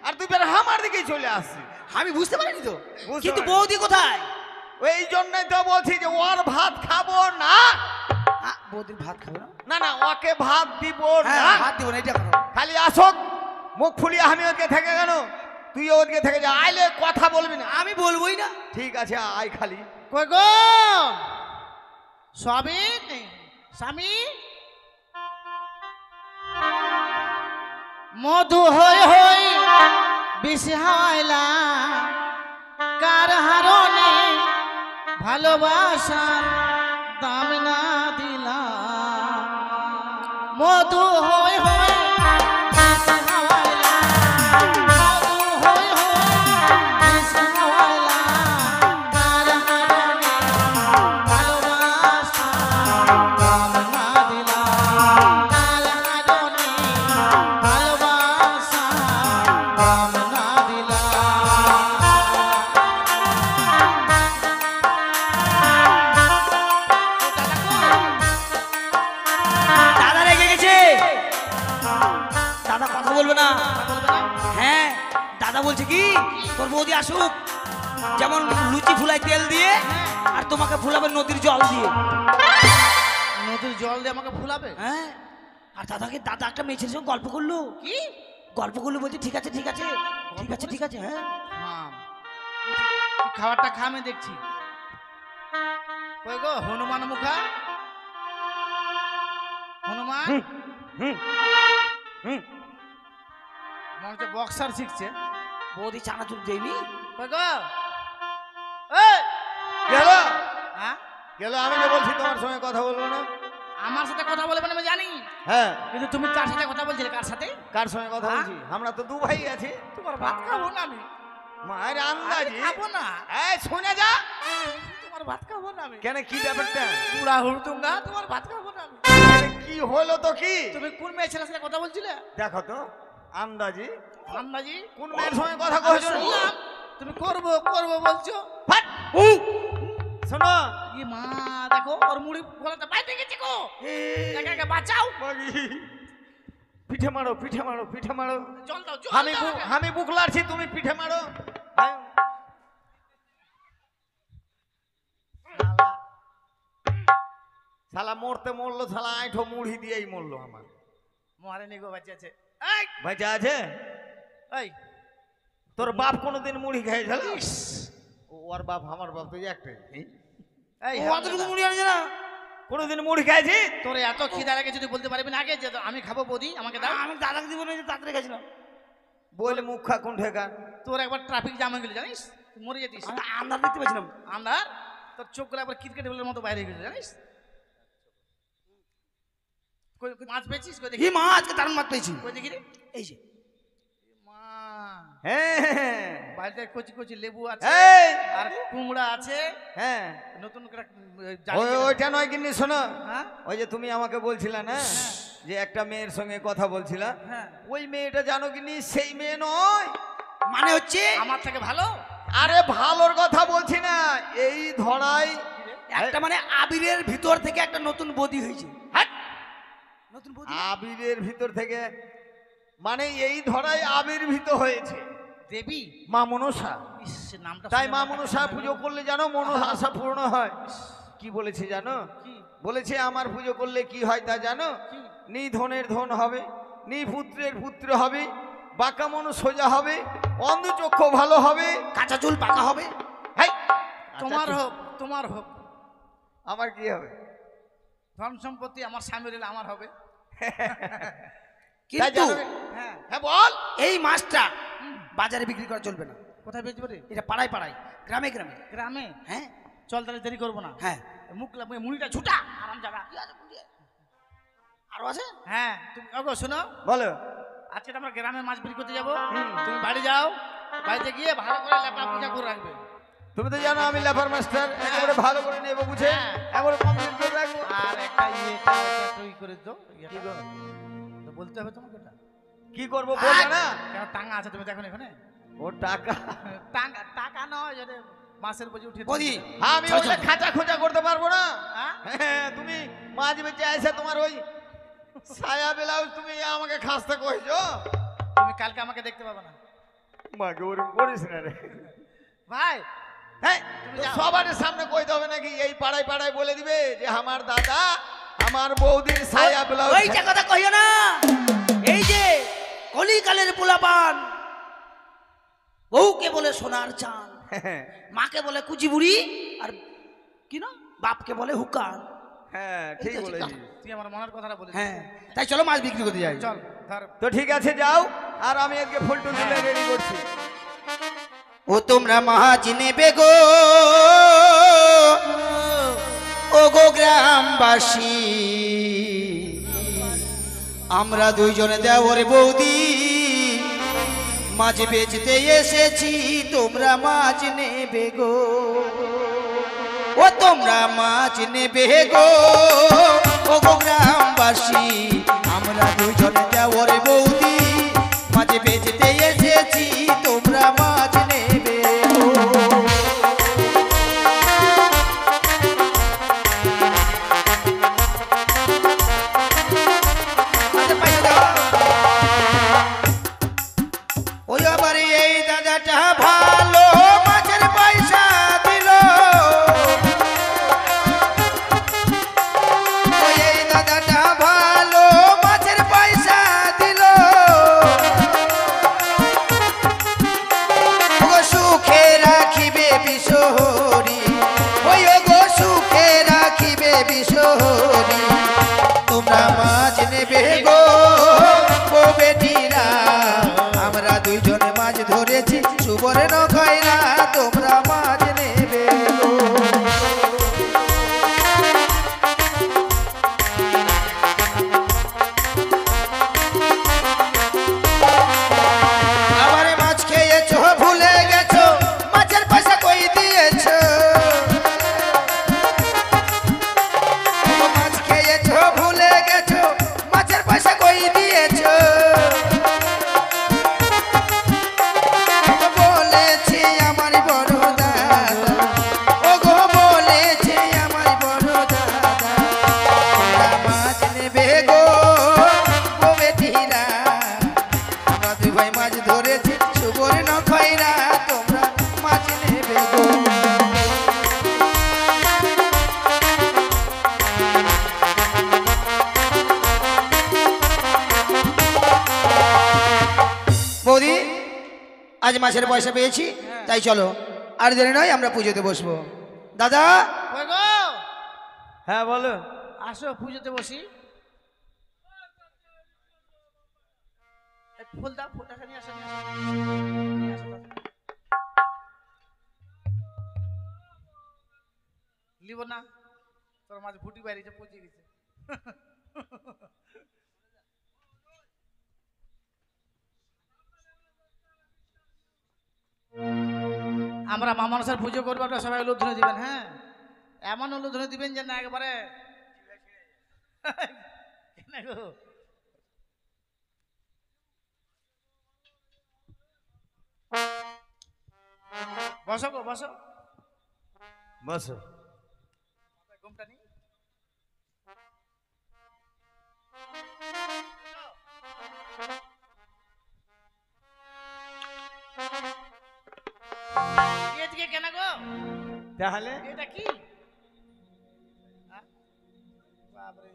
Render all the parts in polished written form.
আর তুই বের আমার দিকেই চলে আসছিস। আমি বুঝতে পারিনি তো, কিন্তু বৌদি কোথায়? ওই জন্যই তো বলছি যে ওর ভাত খাবো না। বৌদির ভাত খাবে না? না না, ওকে ভাত দিব না। ভাত দিব না, এটা করো। খালি আসক, মুখ ফুলিয়ে আমি ওদিকে থেকে গেল, তুই ওদিকে থেকে যা। আইলে কথা বলবি না। আমি বলবোই না। ঠিক আছে, আয় খালি। কই গো স্বামী স্বামী, মধু হই হই বিষহাইলা, কার হারনে ভালোবাসার দাম না দিলা। মধু হই হই বিষহাইলা, মধু হই হই বিষহাইলা, কার হারনে ভালোবাসার দাম না দিলা। কার হারনে ভালোবাসার দাম না দিলা। দাদা রেগে গেছে। দাদা কথা বলবে না। হ্যাঁ, দাদা বলছে কি তোর বৌদি আসুক, যেমন লুচি ফুলায় তেল দিয়ে, আর তোমাকে ফুলাবে নদীর জল দিয়ে। নদীর জল দিয়ে আমাকে ফুলাবে? হ্যাঁ, আর দাদাকে দাদা একটা মেয়েছের সঙ্গে গল্প করলো। কি গল্প করলো, বলছে ঠিক আছে ঠিক আছে ঠিক আছে ঠিক আছে। হ্যাঁ, তুই খাবারটা খা, আমি দেখছি। কই গো হনুমান মুখা, হনুমান মনে হচ্ছে বক্সার শিখছে। বৌদি চানাচুর দেয়নি। কই গো এই গেল হ্যাঁ, গেল, আমি যে বলছি তোমার সঙ্গে কথা বলবো না। আমার সাথে কথা বলবে না আমি জানি, হ্যাঁ, কিন্তু তুমি কার সাথে কথা বলছিলে? কার সাথে? কার সঙ্গে কথা বলছি? আমরা তো দু ভাই আছি। তোমার ভাত খাবো না আমি, মায়ের আন্দাজি খাবো না। এই শুনে যা। তোমার ভাত খাবো না আমি। কেন, কি ব্যাপারটা? পুরা হুড়তুঙ্গা, তোমার ভাত খাবো না আমি। আরে কি হলো তো কি? তুমি কোন মেয়ে ছেলের সাথে কথা বলছিলে? দেখো তো আন্দাজি আন্দাজি কোন মেয়ের সঙ্গে কথা আমি কইছো? শুনলাম তুমি করবো করবো বলছো। ফাট! শোনো, ই মা, দেখো ওর মুড়ি গলাতে বাইতে গেছে গো। একা একা বাঁচাও। বাগি। পিঠে মারো পিঠে মারো পিঠে মারো। জল দাও, জল আমি দাও। আমি বুক লাড়ছি, তুমি পিঠে মারো। হ্যাঁ। শালা মরতে মরলো, শালা আইঠো মুড়ি দিয়েই মরলো। আমার মহারানী গো বাঁচে আছে। এই ভাইজা আছে? এই তোর বাপ কোনোদিন মুড়ি খেয়েছিল? ওর বাপ আমার বাপ তো একটাই। এই ও অতটুকু মুড়ি আনছে না। কোনোদিন মুড়ি খেয়েছি? তোর এত খিদা লাগে যদি বলতে পারবি না আগে যে আমি খাবো বৌদি আমাকে দাও। আমি দাদাকে দিব না, যে তাড়াতাড়ি গেছিলাম। বলে মুখ খা কোন ঠেকা। তোর একবার ট্রাফিক জ্যাম হয়ে গেল জানিস, তুই মরে যেতিস। আমি আন্দাজ দেখতে পেয়েছিলাম। আন্ধার তোর চোখগুলো একবার ক্রিকেট বলের মতো বাইরে হয়ে গেছে জানিস। কই কই মাছ পেয়েছিস? কই দেখি, এই মা, আজকে দারুণ মাছ পেয়েছি। কই দেখি রে। এই যে মা, হ্যাঁ বাড়িতে কচি কচি লেবু আছে এই আর কুমড়া আছে। হ্যাঁ, নতুন করে ওইটা নয় কিন্তু শোনো, হ্যাঁ ওই যে তুমি আমাকে বলছিলা না যে একটা মেয়ের সঙ্গে কথা বলছিলা, হ্যাঁ, ওই মেয়েটা জানো কিনি সেই মেয়ে নয়। মানে হচ্ছে আমার থেকে ভালো। আরে ভালোর কথা বলছি না, এই ধরাই একটা মানে আবিরের ভিতর থেকে একটা নতুন বদি হয়েছে। হাট! নতুন বদি আবিরের ভিতর থেকে, মানে এই ধরাই আবির্ভূত হয়েছে দেবী মা মনসা। ইস, নামটা তাই শুনে মা আমার মনসা কাছে পুজো করলে জানো মনসা পূর্ণ হয়। কি বলেছে জানো? কি বলেছে আমার পুজো করলে কি হয় তা জানো? কি? নি ধনের ধন হবে, নি পুত্রের পুত্র হবে, বাঁকা মন সোজা হবে, অন্ধ চক্ষু ভালো হবে। কাঁচা চুল পাকা হবে। হাই! তোমার হোক, তোমার হোক। আমার কি হবে? ধন সম্পত্তি আমার স্বামীর হলে আমার হবে। তাই কিন্তু জানো? হ্যাঁ, হ্যাঁ বল। এই মাছটা বাজারে বিক্রি করা চলবে না। কোথায় বেচবো রে? এটা পাড়ায় পাড়ায়, গ্রামে গ্রামে। গ্রামে? হ্যাঁ চল তাহলে দেরি করবো না। হ্যাঁ, মুখ মুড়িটা ছুটা আরাম জায়গা। আরো আছে। হ্যাঁ, তুমি ওগো শোনো, বলো। আজকে তো আমরা গ্রামে মাছ বিক্রি করতে যাবো। তুমি বাড়ি যাও, বাড়িতে গিয়ে ভালো করে লেপা পূজা করে রাখবে। তুমি তো জানো আমি লেফার মাস্টার, একেবারে ভালো করে নেবো বুঝে, হ্যাঁ। একেবারে কমপ্লিট করে রাখবো। আর একটা ইয়ে করে দাও। কি গো? তো বলতে হবে তোমাকে এটা। কি করবো বলবে না? কেন টাঙ্গা আছে তুমি দেখো না এখানে? ও টাকা, টাঙ্গা টাকা নয়, যেটা মাছের বোঝে উঠে বৌদি, হ্যাঁ, আমি ওইটা খাঁচা খোঁচা করতে পারবো না। হ্যাঁ? হ্যাঁ, তুমি মাঝ বেঁচে এসে তোমার ওই সায়া ব্লাউজ তুমি আমাকে খাসতে কইছো। তুমি কালকে আমাকে দেখতে পাবে না। মাকে ওরকম করিস না রে। ভাই হ্যাঁ, তুমি তো যাও। সবার সামনে কইতে হবে নাকি? এই পাড়ায় পাড়ায় বলে দিবে যে আমার দাদা আমার বৌদির সায়া ব্লাউজ। ওইটা কথা কইও না। এই যে কলিকালের পোলাপান বউকে বলে সোনার চান, মাকে বলে কুচি বুড়ি, আর কি না বাপকে বলে হুকান। হ্যাঁ ঠিক এই তো ঠিক বলেছিস। কথা। তুই আমার মনের কথাটা বলে হ্যাঁ, তাই চলো মাছ বিক্রি করতে যাই। চল ধর। তো ঠিক আছে যাও, আর আমি আজকে ফুলটুল তুলে রেডি করছি। ও তোমরা মাছ নেবে গো, ও গো গ্রামবাসী, আমরা দুইজনে দেওয়ার বৌদি মাছ বেচতে এসেছি, তোমরা মাছ নেবে গো, ও তোমরা মাছ নেবে গো, ও গো গ্রামবাসী, আমরা দুইজনে দেওয়ার বৌদি মাছ বেচতে এসেছি, তোমরা মাছ নেবে গো। ওই আবার এই দাদাটা ভালো মাছের পয়সা দিল, ওই এই দাদাটা ভালো মাছের পয়সা দিল, ও সুখে রাখিবে বিশহরি, ওই গো সুখে রাখিবে বিশহরি, তোমরা মাছ নেবে গো, ও বেটিরা, আমরা দুইজনে মাছ ধরেছি সুবর্ণ খয়রা, তোমরা মাছ নেবে গো। আবার মাছ খেয়েছো ভুলে গেছো, মাছের পয়সা কই দিয়েছো, মাছ খেয়েছো ভুলে গেছো, মাছের পয়সা কই দিয়েছো, বলেছে আমার বড় দাদা, ও গো বলেছে আমার বড় দাদা, তোমরা মাছ নেবে গো, ও বেটিরা, আমরা দুই ভাই মাছ ধরেছি সুবর্ণ খয়রা, তোমরা মাছ নেবে গো। বৌদি আজ মাছের পয়সা পেয়েছি, তাই চলো আর দেরি নয় আমরা পুজোতে বসবো। দাদা কই গো? হ্যাঁ বলো। আসো পুজোতে বসি। এই ফুল দাও, ফুলটা নিয়ে আসো, নিয়ে আসো। নিয়ে আসো, দাও। লিব না, তোর মাঝে ফুটি বাইরেছে, পচে গেছে। আমরা মা মানুষের পুজো করবো, আপনারা সবাই উলুধ্বনি দিবেন। হ্যাঁ, এমন উলুধ্বনি দিবেন যে না একেবারে কেন গো? বসো গো, বসো। বসো। ঘুমটা নি এদিকে কেন গো? তাহলে এটা কি? হ্যাঁ? বাপরে।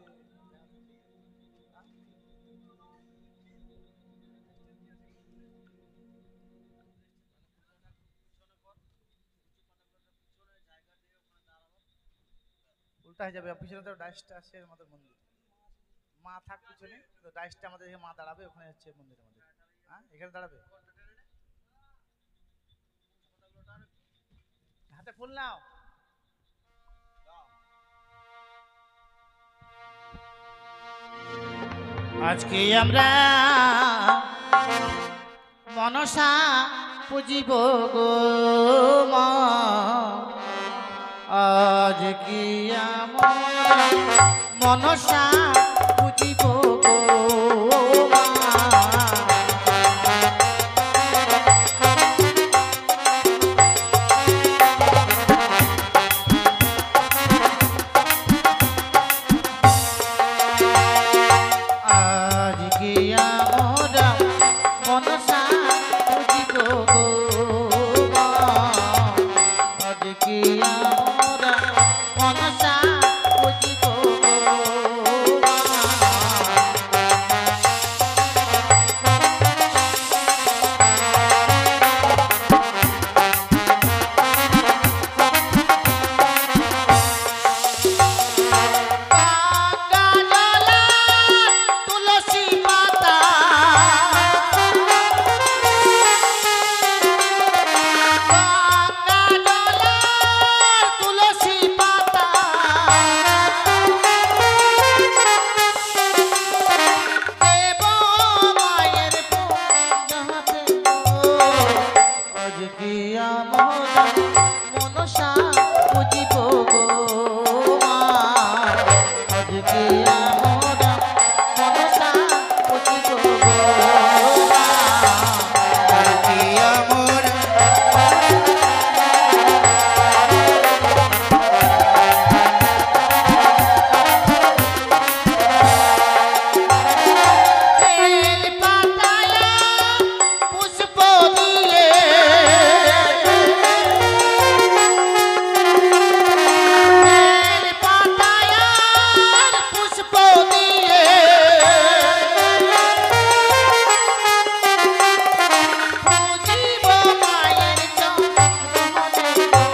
উল্টা হয়ে যাবে, পিছনে তো ডাইসটা আছে আমাদের মন্দির, মা থাক পিছনে, তো ডাইসটা আমাদের মা দাঁড়াবে, ওখানে হচ্ছে মন্দির আমাদের। হ্যাঁ, এখানে দাঁড়াবে, হাতে ফুল নাও। আজকে আমরা মনসা পুজিব গো মা, আজ কি আমরা মনসা পুজিব গো মা। আজ কি আমরা মনসা পুজিব আমরা মনসা বুঝিব গো মা আজকে আমরা মনসা বুঝিব গো মা আজকে আমরা বেল পাতায়া পুষ্প দিয়ে বেল পাতায়া পুষ্প দিয়ে পুজিব মায়ের চরণে গো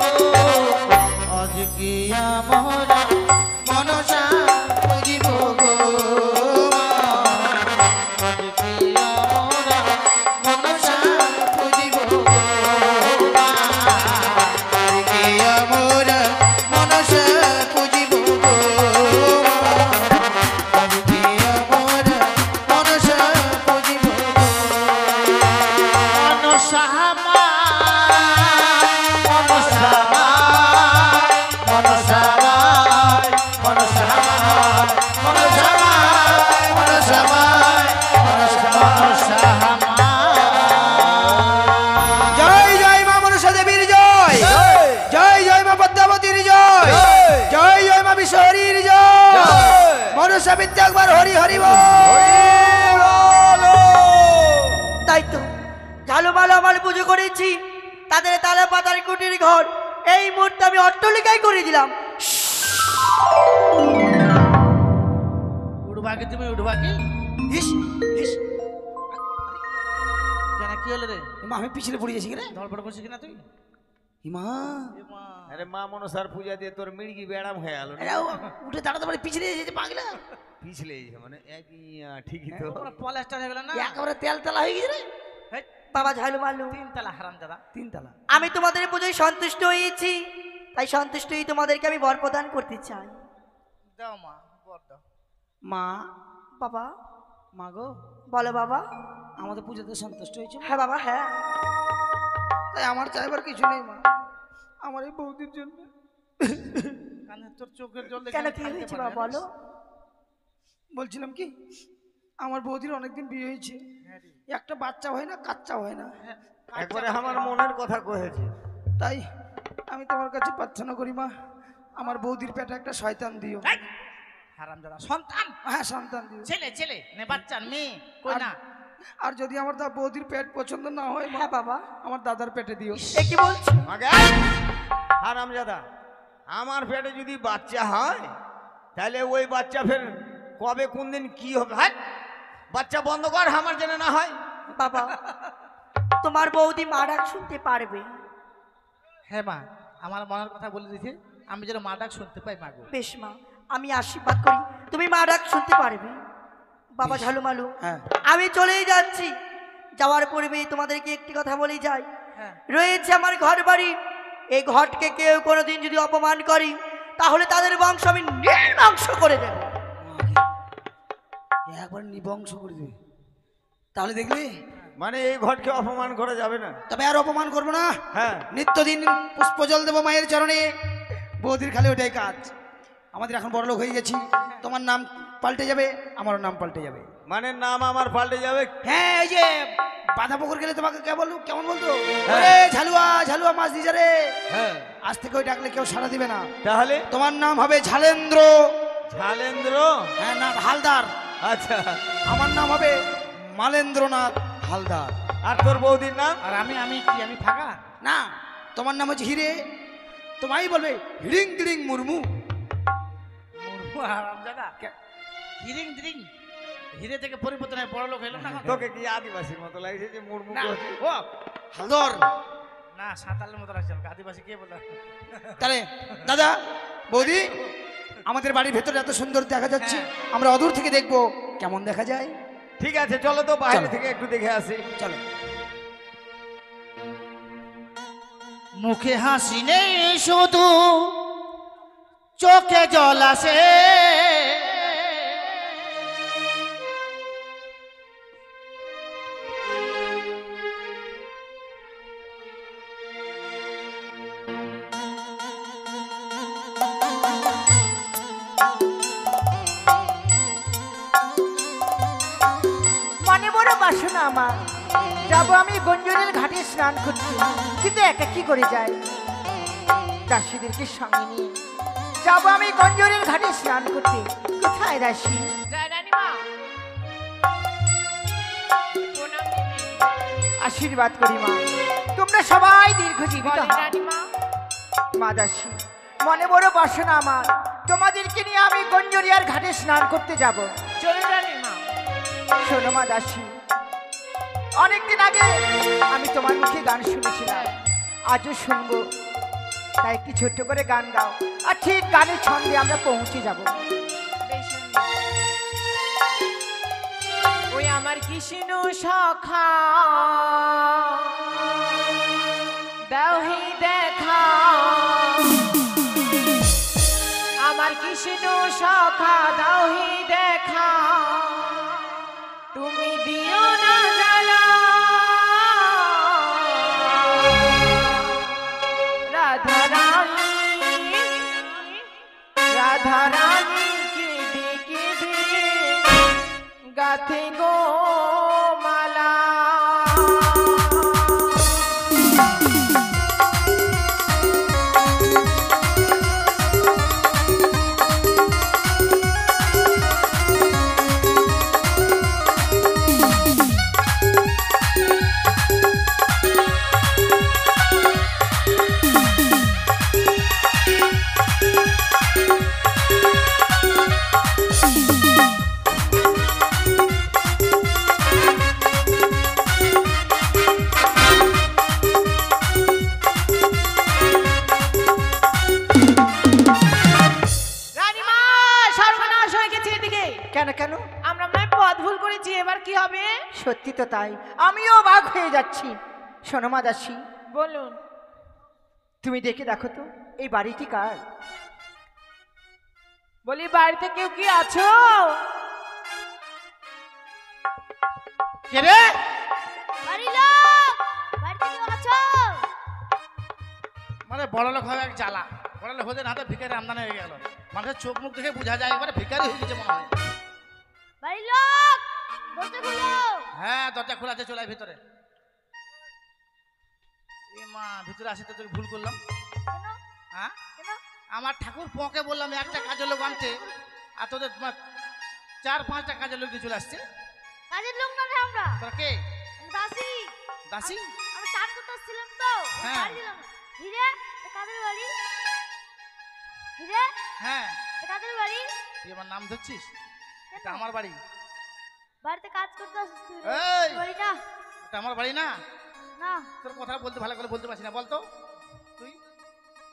আজকে আমরা মনসা বুঝিব গো মা। আজকে আমরা মনসা বুঝিব গো মা আজকে আমরা মনসা বুঝিব গো মা। আজকে আমরা মনসা বুঝিব গো। জয় জয় মা মনসা দেবীর জয়, জয় জয় মা পদ্মাবতীর জয়, জয় জয় মা বিশ্বহরির জয়। মনসা বিদ্যা একবার হরি হরি বল। তাই তো ঝালুমালো আমার পুজো করেছি, তাদের তালা পাতার কুটির ঘর এই মুহূর্তে আমি অট্টালিকায় করে দিলাম। উঠবাকে তুমি উঠবাকে ইস ইস, কেন কি হলো রে মা আমি পিছনে পড়ে গেছি রে ধরপড় করছিস কিনা তুই মা। এ মা, আরে মা মনসার পূজা দিয়ে তোর মিড়গি ব্যায়াম হয়ে গেল না? উঠে দাঁড়াতে পারে পিছনে এসেছে পাগলা, পিছলে এসে মানে একই ঠিকই তো। পুরো পলেস্টার হয়ে গেল না একেবারে তেল তেলা হয়ে গেছে রে। হেই, বাবা ঝালুমালু, তিনতলা হারাম দাদা তিনতলা। আমি তোমাদের পুজোয় সন্তুষ্ট হয়েছি, তাই সন্তুষ্ট হয়ে তোমাদেরকে আমি বর প্রদান করতে চাই। দাও মা বর দাও মা, বাবা মা গো, বলো বাবা। আমাদের পুজোতে সন্তুষ্ট হয়েছে? হ্যাঁ বাবা হ্যাঁ। তাই আমার চাইবার কিছু নেই মা, আমার এই বৌদির জন্য। কানে তোর চোখের জল দেখে কেন আমি কি থাকতে হয়েছে পারি বাবা না। বলো। বলছিলাম কি, আমার বৌদির অনেকদিন বিয়ে হয়েছে, হ্যাঁ রে, একটা বাচ্চা হয় না, কাচ্চা হয় না। হ্যাঁ, একবারে আমার মনের কথা কয়েছে। তাই আমি তোমার কাছে প্রার্থনা করি মা, আমার বৌদির পেটে একটা শয়তান দিও। হারাম দাদা সন্তান হ্যাঁ সন্তান দিও। ছেলে ছেলে নে বাচ্চা মেয়ে কই না আর যদি আমার বৌদির পেট পছন্দ না হয় মা, হ্যাঁ বাবা। আমার দাদার পেটে দিও। এ কি বলছো? আগে হারামজাদা, আমার পেটে যদি বাচ্চা হয় তাহলে ওই বাচ্চা ফের কবে কোন দিন কি হবে? হাট! বাচ্চা বন্ধ কর, আমার যেন না হয়। বাবা তোমার বৌদি মা ডাক শুনতে পারবে। হ্যাঁ মা আমার মনের কথা বলে দিয়েছে, আমি যেন মা ডাক শুনতে পাই মা গো বেশ মা, আমি আশীর্বাদ করি তুমি মা ডাক শুনতে পারবে। বাবা ঝালুমালু, হ্যাঁ আমি চলেই যাচ্ছি, যাওয়ার পূর্বে তোমাদেরকে একটি কথা বলে যাই। হ্যাঁ রয়েছে আমার ঘর বাড়ি, এই ঘরকে কেউ কোনোদিন যদি অপমান করি তাহলে তাদের বংশ আমি নির্বংশ করে দেব। একবার নিবংশ করে দেবে, তাহলে দেখলে মানে এই ঘরকে অপমান করা যাবে না। তবে আর অপমান করবো না। হ্যাঁ, নিত্যদিন পুষ্প জল দেবো মায়ের চরণে, বৌদির খালি ওটাই কাজ। আমাদের এখন বড় লোক হয়ে গেছি, তোমার নাম পাল্টে যাবে, আমারও নাম পাল্টে যাবে। মানে নাম আমার পাল্টে যাবে। হ্যাঁ এই যে বাধা পুকুর গেলে তোমাকে কেমন বলতো, ওরে ঝালুয়া ঝালুয়া মাছ দিছে রে, হ্যাঁ, আজ থেকে ওই ডাকলে কেউ সাড়া দিবে না। তাহলে তোমার নাম হবে ঝালেন্দ্র। ঝালেন্দ্র। হ্যাঁ না হালদার। আচ্ছা, আমার নাম হবে মালেন্দ্রনাথ হালদার। আর তোর বৌদির নাম? আর আমি আমি কি আমি ফাঁকা না, তোমার নাম হচ্ছে হিরে, তোমায় বলবে হিড়িং তিড়িং মুর্মু। মুর্মু হারাম দাদা হিরিং দিরিং হিরে থেকে পরিবর্তন হয়ে বড় লোক হলো না তোকে কি আদিবাসীর মতো লাগছে যে মুড়মুড় না, করছিস? ও হালদার। না সাঁতালের মতো লাগছে আমাকে, আদিবাসী কে বললো তাহলে দাদা বৌদি, আমাদের বাড়ির ভেতরে এত সুন্দর দেখা যাচ্ছে, আমরা অদূর থেকে দেখবো কেমন দেখা যায়। ঠিক আছে, চলো তো বাইরে চলো। থেকে একটু দেখে আসি। চলো। মুখে হাসি নেই শুধু চোখে জল আসে, বাসনা আমার, যাবো আমি গঞ্জনের ঘাটে স্নান করতে, কিন্তু একা কি করে যাই? দাসীদেরকে সঙ্গে নিয়ে যাবো আমি গঞ্জনের ঘাটে স্নান করতে। কোথায় দাসী? জয় রানীমা, প্রণাম দেবী। আশীর্বাদ করি মা, তোমরা সবাই দীর্ঘজীবিত বলেন হও। রানীমা। মা দাসী, মনে বড় বাসনা আমার, তোমাদেরকে নিয়ে আমি গঞ্জরিয়ার ঘাটে স্নান করতে যাব। চলুন রানীমা। শোনো মা দাসী, অনেকদিন আগে আমি তোমার মুখে গান শুনেছিলাম, আজও শুনবো, তাই একটি ছোট্ট করে গান গাও, আর ঠিক গানের ছন্দে আমরা পৌঁছে যাব। বেশ সুন্দর। ওই আমার কৃষ্ণ সখা দাওহি দেখা, আমার কৃষ্ণ সখা দাওহি দেখা, তুমি দিও না জ্বালা, রাধা রানী, রাধা রানী কেঁদে কেঁদে গাথে গো মালা। রানীমা, সর্বনাশ হয়ে গেছে এদিকে। কেন কেন? আমরা মনে হয় পথ ভুল করেছি, এবার কি হবে? সত্যি তো তাই, আমিও বাঘ হয়ে যাচ্ছি। শোনো মা দাসী, বলুন। তুমি দেখে দেখো তো এই বাড়িটি কার? বলি বাড়িতে কেউ কি আছো? কে রে? মানে বড় লোক হবে এক জ্বালা, বড় লোক হতে না তো ভিখারি আমদানি হয়ে গেল। মানুষের চোখ মুখ দেখে বোঝা যায় এবারে ভিখারি হয়ে গেছে মনে হয়। হ্যাঁ, দরজা খোলা আছে, চলে আয় ভিতরে। এ মা, ভিতরে আসি তো তোর ভুল করলাম। হ্যাঁ, আমার ঠাকুর পোঁকে বললাম একটা কাজের লোক আনতে, আর তোদের 4-5টা কাজের লোক দিয়ে চলে আসছে। কাজের লোক না রে আমরা, তোরা কে? দাসী। দাসী? আমি চান করতে আসছিলাম তো, হ্যাঁ। বাড়ি দিলাম। হিরে, এটা কাদের বাড়ি? হিরে, হ্যাঁ, এটা কাদের বাড়ি? তুই আমার নাম ধরছিস? এটা আমার বাড়ি। বাড়িতে কাজ করতে আসছিস তুই? এই! বাড়ি না, এটা আমার বাড়ি না। না। তোর কথা বলতে ভালো করে বলতে পারছি না, বলতো তুই।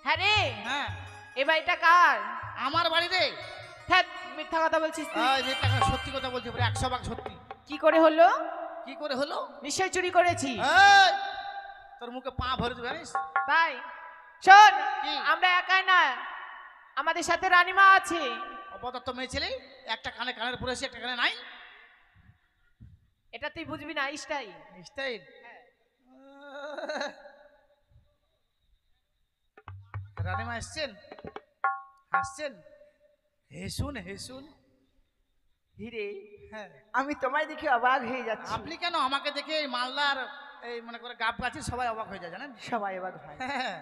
হ্যাঁ রে, হ্যাঁ, এ বাড়িটা কার? আমার বাড়ি রে। হ্যাঁ, মিথ্যা কথা বলছিস তুই। এই মিথ্যা কথা, সত্যি কথা বলছি, পুরো 100 ভাগ সত্যি। কি করে হলো? কি করে হলো? নিশ্চয় চুরি করেছি। এই, তোর মুখে পা ভরে দেবে জানিস? তাই শোন, কি? আমরা একাই না, আমাদের সাথে রানীমা আছে। অপদার্থ মেয়ে ছেলে, একটা কানে কানের পরেছে, একটা কানে নাই। এটা তুই বুঝবি না, ইস্টাই। স্টাইল। রানীমা এসছেন, হাসছেন, হেসুন হেসুন। হিরে, হ্যাঁ, আমি তোমায় দেখে অবাক হয়ে যাচ্ছি। আপনি কেন আমাকে দেখে এই মালদার এই মনে করে গাব গাছি সবাই অবাক হয়ে যায় জানেন? সবাই অবাক হয়। হ্যাঁ,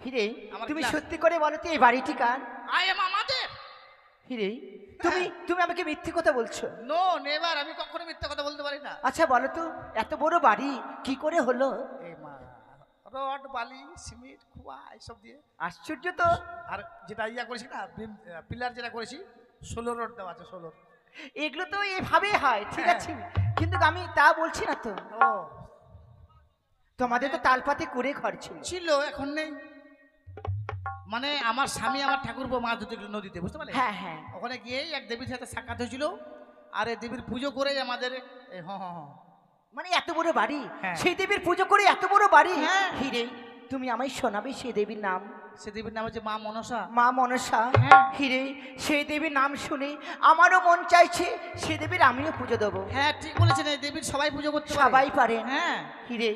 হিরে, আমার তুমি ক্লাস। সত্যি করে বলো তো এই বাড়িটি কার? আই এম আমাদের। হিরে, তুমি আমাকে মিথ্যে কথা বলছো? নো নেভার, আমি কখনো মিথ্যা কথা বলতে পারি না। আচ্ছা বলো তো, এত বড় বাড়ি কি করে হলো? এই মা, রড বালি সিমেন্ট খোয়া এইসব দিয়ে। আশ্চর্য তো। আর যেটা ইয়া করেছি না, পিলার যেটা করেছি, 16 রড দেওয়া আছে, 16। এগুলো তো এভাবে হয়, ঠিক হ্যাঁ। আছে, কিন্তু আমি তা বলছি না তো। ও তোমাদের তো তালপাতে করে ঘর ছিল। ছিল, এখন নেই। মানে আমার স্বামী আমার ঠাকুরপো মাছ ধরতে গেল নদীতে, বুঝতে পারলে? হ্যাঁ হ্যাঁ, ওখানে গিয়েই এক দেবীর সাথে সাক্ষাৎ হয়েছিল, আর এই দেবীর পুজো করে আমাদের এই মানে এত বড় বাড়ি, হ্যাঁ। সেই দেবীর পুজো করে এত বড় বাড়ি। হ্যাঁ। হিরে, তুমি আমায় শোনাবে সেই দেবীর নাম? সে দেবীর নাম হচ্ছে মা মনসা। মা মনসা। হ্যাঁ। হিরে, সেই দেবীর নাম শুনে আমারও মন চাইছে সে দেবীর আমিও পুজো দেবো। হ্যাঁ, ঠিক বলেছেন, এই দেবীর সবাই পুজো করতে পারে। সবাই পারেন। হ্যাঁ, হিরে,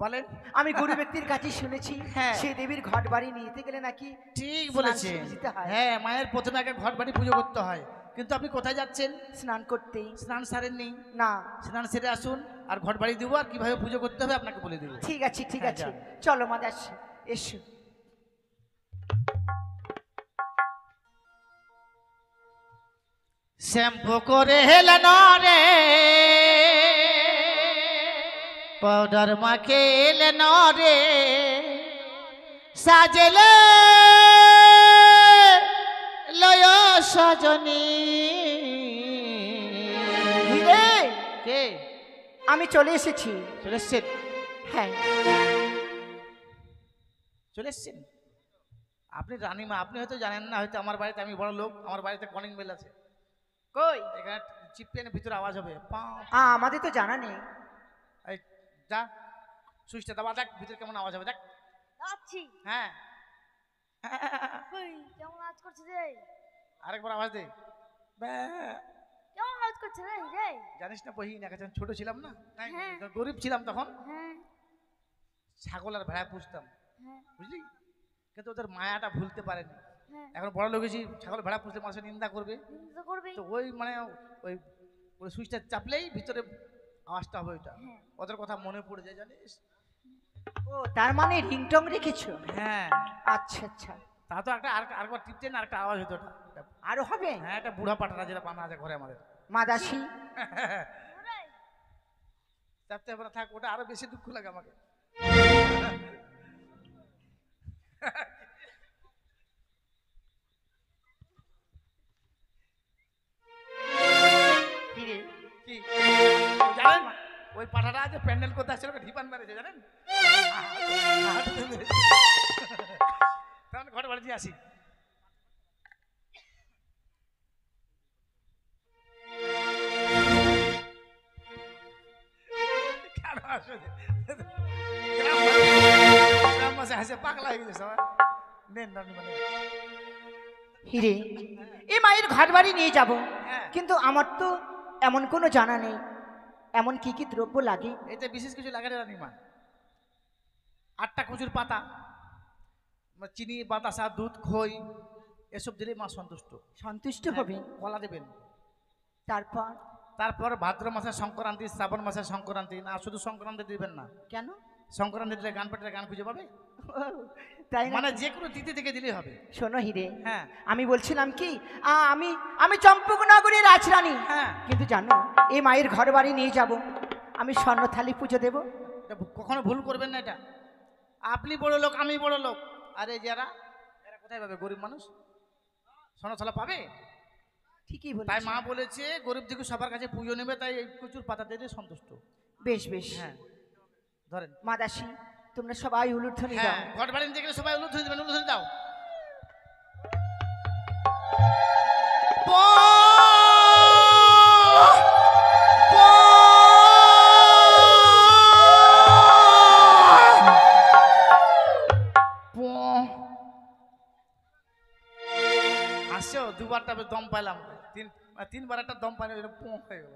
বলেন। আমি গুরু ব্যক্তির কাছে শুনেছি হ্যাঁ। সেই দেবীর ঘট বাড়ি নিতে গেলে নাকি ঠিক বলেছে। স্নান সেরে যেতে হয়। হ্যাঁ, মায়ের প্রথমে আগে ঘট বাড়ি পুজো করতে হয়, কিন্তু আপনি কোথায় যাচ্ছেন? স্নান করতে। স্নান সারেননি? না। স্নান সেরে আসুন, আর ঘর বাড়ি দেবো, আর কিভাবে পুজো করতে হবে আপনাকে বলে দেবো। ঠিক আছে ঠিক হ্যাঁ, আছে, যান। চলো মা দাসী, এসো। শ্যাম্পু করে হেলেন রে, পাউডার মাখে এলেন রে, সাজেলে লয় সজনী। হিরে, কে? আমি চলে এসেছি। চলে এসছেন? হ্যাঁ। চলে এসছেন? আপনি রানীমা, আপনি হয়তো জানেন না, হয়তো আমার বাড়িতে আমি বড় লোক, আমার বাড়িতে কলিং বেল আছে। কই? এখানে চিপকেন ভিতরে আওয়াজ হবে, পাঁ। আমাদের তো জানা নেই। এই যা, সুইচটা দাবা, দেখ ভিতরে কেমন আওয়াজ হবে, দেখ। আছি হ্যাঁ, কই কেমন আওয়াজ করছে রে? আরেকবার আওয়াজ দে। কেমন আওয়াজ করছে রে রে? জানিস না বহিন, এখন ছোট ছিলাম না, হ্যাঁ। গরিব ছিলাম তখন, হ্যাঁ ছাগল আর ভেড়া পুষতাম, হ্যাঁ বুঝলি? কিন্তু ওদের মায়াটা ভুলতে পারেনি। হ্যাঁ, এখন বড় লোক হয়েছি, ছাগল ভেড়া পুষলে মানুষের নিন্দা করবে, নিন্দা করবি। তো ওই মানে ওই ওই সুইচটা চাপলেই ভিতরে আওয়াজটা হবে, ওইটা হ্যাঁ। ওদের কথা মনে পড়ে যায়, জানিস? ও, তার মানে রিংটং রেখেছো? হ্যাঁ, আচ্ছা আচ্ছা। তা তো একটা আরেকবার টিপতে না, একটা আওয়াজ হতো, ওটা। আরো হবে? হ্যাঁ, একটা বুড়া পাটারা যেটা বানা আছে ঘরে আমাদের, মা দাসী, ওরে, চাপতে হবে না, থাক, ওটা আরো বেশি দুঃখ লাগে আমাকে। হিরে, কি জানেন, ওই পাঠাটা আছে প্যান্ডেল করতে আসছিল, ওকে ঢিপান মেরেছে, জানেন? তখন ঘরে বাড়ি দিয়ে আসি। কেন আসো? গ্রাম মাসে হাসে পাগলা হয়ে গেছে সবাই। নেন রান্না বান্না। হিরে, এই মায়ের ঘর বাড়ি নিয়ে যাব, হ্যাঁ। কিন্তু আমার তো এমন কোনো জানা নেই এমন কি কি দ্রব্য লাগে। এতে বিশেষ কিছু লাগে না রানিমা, 8টা কচুর পাতা, চিনি, বাতাসা, দুধ, খই, এসব দিলেই মা সন্তুষ্ট। সন্তুষ্ট হবে। কলা দেবেন। তারপর? তারপর ভাদ্র মাসে সংক্রান্তি, শ্রাবণ মাসে সংক্রান্তি, না শুধু সংক্রান্তি দিবেন না, কেন? সংক্রান্তি দিলে গান পেটে গান খুঁজে পাবে, তাই না? মানে যে কোনো তিথি থেকে দিলেই হবে। শোনো হিরে, হ্যাঁ আমি বলছিলাম কি, আমি আমি চম্পকনগরের রাজরানী, হ্যাঁ, কিন্তু জানো এই মায়ের ঘর বাড়ি নিয়ে যাব, আমি স্বর্ণ থালি পুজো দেব। এটা কখনো ভুল করবেন না। এটা আপনি বড় লোক, আমি বড় লোক, আরে যারা এরা কোথায় পাবে? গরিব মানুষ সোনাছলা পাবে? ঠিকই তাই বলেছ। মা বলেছে গরিব দিকে সবার কাছে পুজো নেবে, তাই এই কচুর পাতা দিয়ে সন্তুষ্ট। বেশ বেশ। হ্যাঁ, ধরেন। মা দাসী, তোমরা সবাই উলুধ্বনি দাও। হ্যাঁ, ঘট বাড়ি নিতে গেলে সবাই উলুধ্বনি দেবেন, উলুধ্বনি দাও। আসছো দুবারটা দম পাইলাম, তিনবার একটা দম পাইলাম, এটা পোঁ হয়ে গেল।